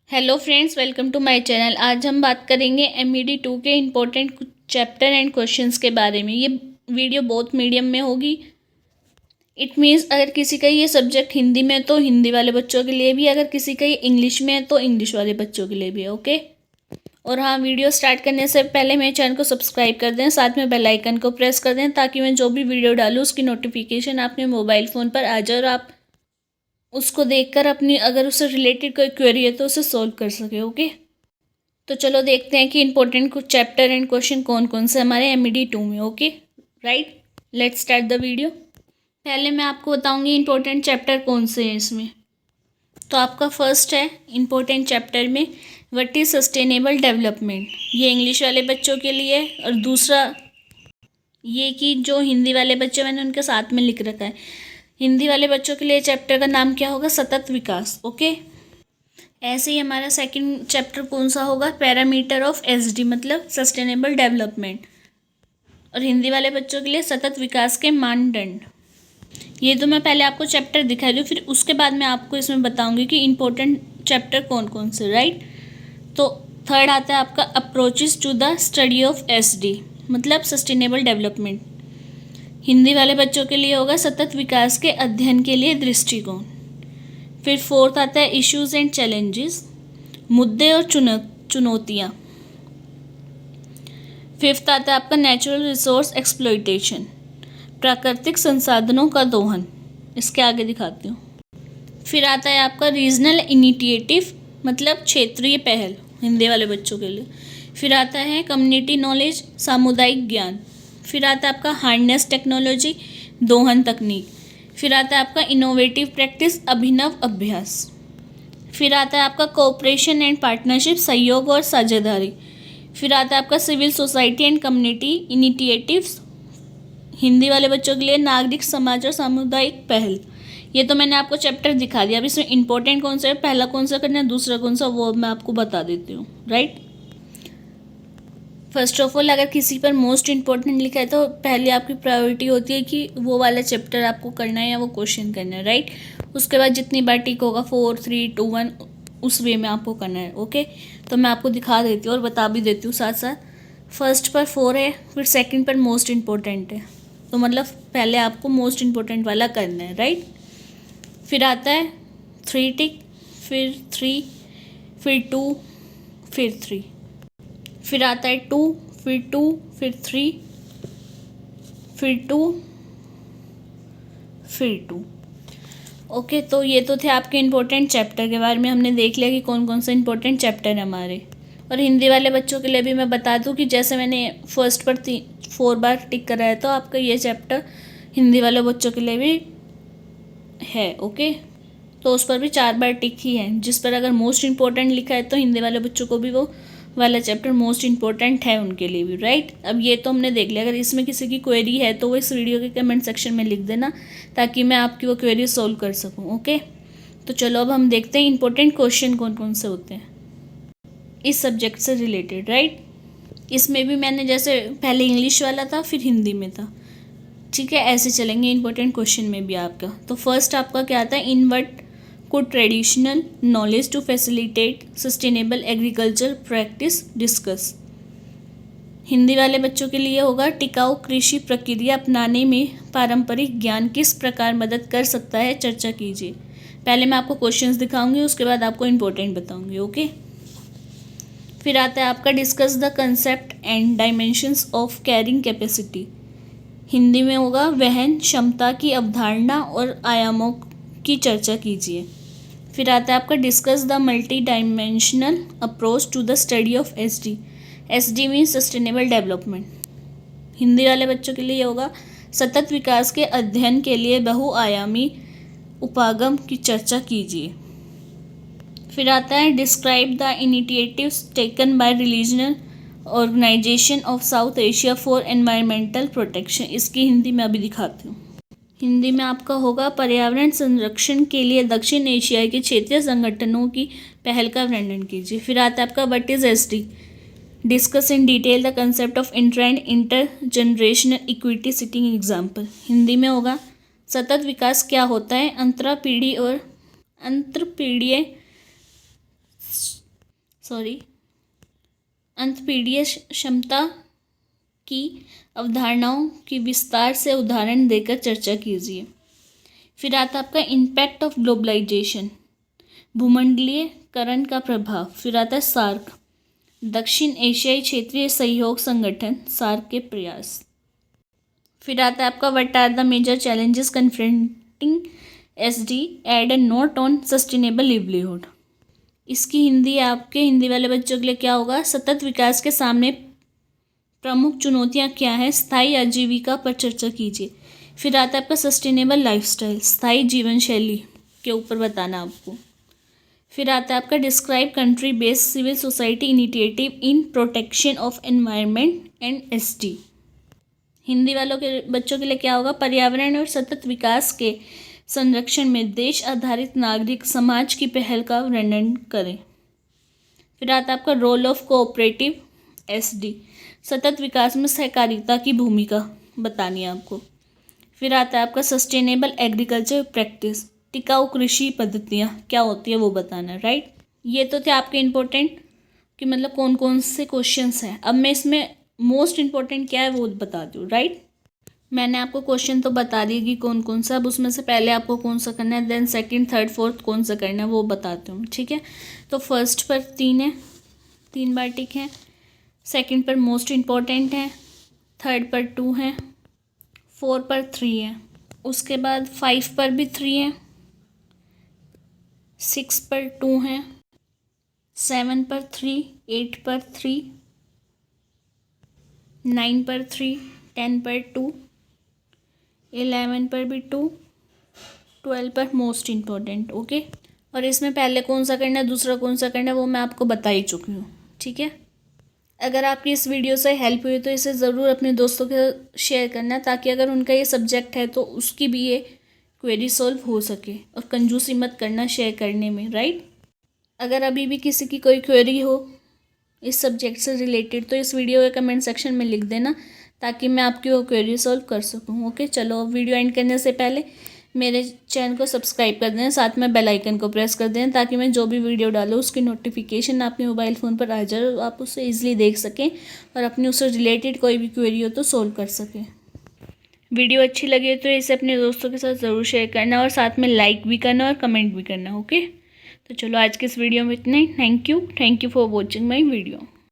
Hello friends, welcome to my channel. आज हम बात करेंगे MED 2 के इम्पोर्टेंट चैप्टर एंड क्वेश्चंस के बारे में। ये वीडियो बहुत मीडियम में होगी। इट मीन्स अगर किसी का ये सब्जेक्ट हिंदी में है तो हिंदी वाले बच्चों के लिए भी, अगर किसी का ये इंग्लिश में है तो इंग्लिश वाले बच्चों के लिए भी है। ओके। और हाँ, वीडियो स्टार्ट करने से पहले मेरे चैनल को सब्सक्राइब कर दें, साथ में बेल आइकन को प्रेस कर दें ताकि मैं जो भी वीडियो डालूँ उसकी नोटिफिकेशन आपके मोबाइल फ़ोन पर आ जाए और आप उसको देखकर अपनी, अगर उससे रिलेटेड कोई क्वेरी है तो उसे सॉल्व कर सके। ओके। तो चलो देखते हैं कि इंपॉर्टेंट कुछ चैप्टर एंड क्वेश्चन कौन कौन से हमारे MED 2 में। Okay right, let's start the video. पहले मैं आपको बताऊंगी इंपॉर्टेंट चैप्टर कौन से हैं इसमें। तो आपका फर्स्ट है इंपॉर्टेंट चैप्टर में व्हाट इज सस्टेनेबल डेवलपमेंट। ये इंग्लिश वाले बच्चों के लिए है। और दूसरा ये कि जो हिंदी वाले बच्चे, मैंने उनके साथ में लिख रखा है। हिंदी वाले बच्चों के लिए चैप्टर का नाम क्या होगा? सतत विकास। ओके। ऐसे ही हमारा सेकंड चैप्टर कौन सा होगा? पैरामीटर ऑफ SD, मतलब सस्टेनेबल डेवलपमेंट। और हिंदी वाले बच्चों के लिए सतत विकास के मानदंड। ये तो मैं पहले आपको चैप्टर दिखा दूँ, फिर उसके बाद मैं आपको इसमें बताऊंगी कि इंपॉर्टेंट चैप्टर कौन कौन से। राइट। तो थर्ड आता है आपका approaches to the study of SD, मतलब सस्टेनेबल डेवलपमेंट। हिंदी वाले बच्चों के लिए होगा सतत विकास के अध्ययन के लिए दृष्टिकोण। फिर फोर्थ आता है इश्यूज एंड चैलेंजेस, मुद्दे और चुनौतियाँ। फिफ्थ आता है आपका नेचुरल रिसोर्स एक्सप्लॉयटेशन, प्राकृतिक संसाधनों का दोहन। इसके आगे दिखाती हूँ। फिर आता है आपका रीजनल इनिशिएटिव, मतलब क्षेत्रीय पहल, हिंदी वाले बच्चों के लिए। फिर आता है कम्युनिटी नॉलेज, सामुदायिक ज्ञान। फिर आता है आपका हार्डनेस टेक्नोलॉजी, दोहन तकनीक। फिर आता है आपका इनोवेटिव प्रैक्टिस, अभिनव अभ्यास। फिर आता है आपका कोऑपरेशन एंड पार्टनरशिप, सहयोग और साझेदारी। फिर आता है आपका civil society and community initiatives, Hindi वाले बच्चों के लिए नागरिक समाज और सामुदायिक पहल। ये तो मैंने आपको चैप्टर दिखा दिया। अब इसमें इंपॉर्टेंट कौन सा है, पहला कौन सा करना है, दूसरा कौन सा, वो मैं आपको बता देती हूँ। राइट। फर्स्ट ऑफ ऑल, अगर किसी पर मोस्ट इम्पॉर्टेंट लिखा है तो पहले आपकी प्रायोरिटी होती है कि वो वाला चैप्टर आपको करना है या वो क्वेश्चन करना है। राइट। उसके बाद जितनी बार टिक होगा 4 3 2 1 उस वे में आपको करना है। ओके। तो मैं आपको दिखा देती हूँ और बता भी देती हूँ साथ साथ। फर्स्ट पर 4 है, फिर सेकंड पर मोस्ट इम्पॉर्टेंट है। तो मतलब पहले आपको मोस्ट इम्पॉर्टेंट वाला करना है। राइट। फिर आता है 3 टिक, फिर 3, फिर 2, फिर 3। फिर आता है 2, फिर 2, फिर 3, फिर 2, फिर 2। ओके। तो ये तो थे आपके इम्पोर्टेंट चैप्टर के बारे में। हमने देख लिया कि कौन कौन से इम्पोर्टेंट चैप्टर हैं हमारे। और हिंदी वाले बच्चों के लिए भी मैं बता दूं कि जैसे मैंने फर्स्ट पर 4 बार टिक कराया तो आपका ये चैप्टर हिंदी वाले बच्चों के लिए भी है। ओके। तो उस पर भी 4 बार टिक ही है। जिस पर अगर मोस्ट इम्पोर्टेंट लिखा है तो हिंदी वाले बच्चों को भी वो वाला चैप्टर मोस्ट इम्पोर्टेंट है उनके लिए भी। राइट। अब ये तो हमने देख लिया। अगर इसमें किसी की क्वेरी है तो वो इस वीडियो के कमेंट सेक्शन में लिख देना ताकि मैं आपकी वो क्वेरी सॉल्व कर सकूं। ओके। तो चलो अब हम देखते हैं इंपॉर्टेंट क्वेश्चन कौन कौन से होते हैं इस सब्जेक्ट से रिलेटेड। राइट। इसमें भी मैंने जैसे पहले इंग्लिश वाला था फिर हिंदी में था। ठीक है, ऐसे चलेंगे इंपॉर्टेंट क्वेश्चन में भी आपका। तो फर्स्ट आपका क्या आता है, in what could traditional knowledge to facilitate sustainable agriculture practice discuss। Hindi वाले बच्चों के लिए होगा टिकाऊ कृषि प्रक्रिया अपनाने में पारंपरिक ज्ञान किस प्रकार मदद कर सकता है, चर्चा कीजिए। पहले मैं आपको क्वेश्चंस दिखाऊंगी, उसके बाद आपको इंपॉर्टेंट बताऊंगी। ओके। फिर आता है आपका discuss the concept and dimensions of carrying capacity. Hindi में होगा वहन क्षमता की अवधारणा और आयामों की चर्चा कीजिए। फिर आता है आपका discuss the multi dimensional approach to the study of SD। SD means sustainable development. Hindi वाले बच्चों के लिए होगा सतत विकास के अध्ययन के लिए बहुआयामी उपागम की चर्चा कीजिए। फिर आता है describe the initiatives taken by religional organisation of South Asia for environmental protection. इसकी हिंदी में अभी दिखाती हूँ। हिंदी में आपका होगा पर्यावरण संरक्षण के लिए दक्षिण एशिया के क्षेत्रीय संगठनों की पहल का वर्णन कीजिए। फिर आता है आपका what is SD, discuss in detail the concept of inter and inter generational equity sitting example. Hindi में होगा सतत विकास क्या होता है, अंतरापीढ़ी और अंतरपीढ़ीय अंतर्पीड़ीय क्षमता की अवधारणाओं की विस्तार से उदाहरण देकर चर्चा कीजिए। फिर आता है आपका इम्पैक्ट ऑफ ग्लोबलाइजेशन, भूमंडलीयकरण का प्रभाव। फिर आता है सार्क, दक्षिण एशियाई क्षेत्रीय सहयोग संगठन, सार्क के प्रयास। फिर आता है आपका what are the major challenges confronting SD, add a note on sustainable livelihood. इसकी हिंदी आपके हिंदी वाले बच्चों के लिए क्या होगा, सतत विकास के सामने प्रमुख चुनौतियां क्या हैं, स्थायी आजीविका पर चर्चा कीजिए। फिर आता है आपका सस्टेनेबल लाइफस्टाइल, स्थायी जीवन शैली के ऊपर बताना आपको। फिर आता है आपका describe country based civil society initiative in protection of environment and SD. Hindi वालों के बच्चों के लिए क्या होगा, पर्यावरण और सतत विकास के संरक्षण में देश आधारित नागरिक समाज की पहल का वर्णन करें। फिर आता है आपका रोल ऑफ कोऑपरेटिव एसडी, सतत विकास में सहकारिता की भूमिका बतानी है आपको। फिर आता है आपका सस्टेनेबल एग्रीकल्चर प्रैक्टिस, टिकाऊ कृषि पद्धतियाँ क्या होती है वो बताना है, राइट। ये तो थे आपके इम्पोर्टेंट कि मतलब कौन कौन से क्वेश्चंस हैं। अब मैं इसमें मोस्ट इम्पोर्टेंट क्या है वो बता दूँ, राइट। मैंने आपको क्वेश्चन तो बता दिए कि कौन कौन सा, अब उसमें से पहले आपको कौन सा करना है, देन सेकंड थर्ड फोर्थ कौन सा करना है वो बताती हूँ, ठीक है। तो फर्स्ट पर 3 है, 3 बार टिक है। सेकंड पर मोस्ट इम्पॉर्टेंट है, थर्ड पर 2 है, 4 पर 3 है, उसके बाद 5 पर भी 3 है, 6 पर 2 है, 7 पर 3, 8 पर 3, 9 पर 3, 10 पर 2, 11 पर भी 2, 12 पर मोस्ट इम्पॉर्टेंट, ओके। और इसमें पहले कौन सा करना है, दूसरा कौन सा करना है वो मैं आपको बता ही चुकी हूँ, ठीक है। अगर आपकी इस वीडियो से हेल्प हुई तो इसे ज़रूर अपने दोस्तों के साथ शेयर करना, ताकि अगर उनका ये सब्जेक्ट है तो उसकी भी ये क्वेरी सॉल्व हो सके। और कंजूसी मत करना शेयर करने में, राइट। अगर अभी भी किसी की कोई क्वेरी हो इस सब्जेक्ट से रिलेटेड तो इस वीडियो के कमेंट सेक्शन में लिख देना, ताकि मैं आपकी वो क्वेरी सॉल्व कर सकूँ, ओके। चलो वीडियो एंड करने से पहले मेरे चैनल को सब्सक्राइब कर दें, साथ में बेल आइकन को प्रेस कर दें, ताकि मैं जो भी वीडियो डालूँ उसकी नोटिफिकेशन आपके मोबाइल फ़ोन पर आ जाए और आप उसे ईजिली देख सकें और अपनी उससे रिलेटेड कोई भी क्वेरी हो तो सोल्व कर सकें। वीडियो अच्छी लगे तो इसे अपने दोस्तों के साथ ज़रूर शेयर करना और साथ में लाइक भी करना और कमेंट भी करना, ओके। तो चलो आज के इस वीडियो में इतना ही। Thank you for watching my video.